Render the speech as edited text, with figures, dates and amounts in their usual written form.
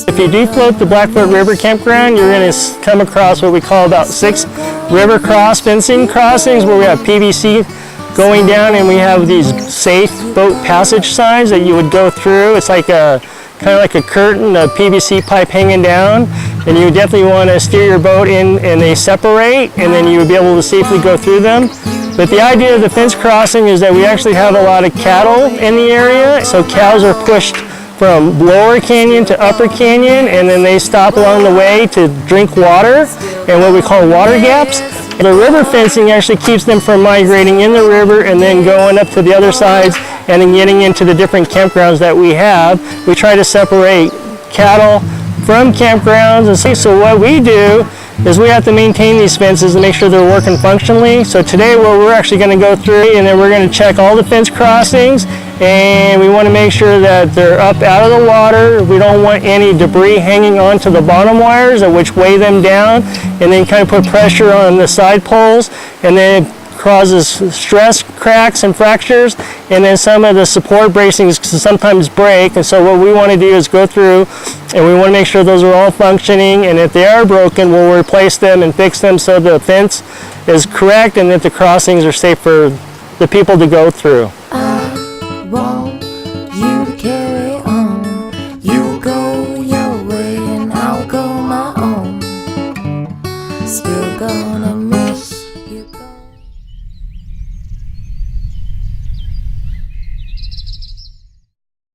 If you do float the Blackfoot River campground, you're going to come across what we call about 6 river cross fencing crossings where we have PVC going down and we have these safe boat passage signs that you would go through. It's like a kind of like a curtain of PVC pipe hanging down, and you definitely want to steer your boat in and they separate, and then you would be able to safely go through them. But the idea of the fence crossing is that we actually have a lot of cattle in the area, so cows are pushed from lower canyon to upper canyon, and then they stop along the way to drink water and what we call water gaps. The river fencing actually keeps them from migrating in the river and then going up to the other sides and then getting into the different campgrounds that we have. We try to separate cattle from campgrounds, and so what we do is we have to maintain these fences to make sure they're working functionally. So today we're actually going to go through and then we're going to check all the fence crossings, and we want to make sure that they're up out of the water. We don't want any debris hanging onto the bottom wires, which weigh them down and then kind of put pressure on the side poles, and then it causes stress, cracks, and fractures, and then some of the support bracings sometimes break. And so what we want to do is go through and we want to make sure those are all functioning, and if they are broken, we'll replace them and fix them so the fence is correct and that the crossings are safe for the people to go through. I want you to carry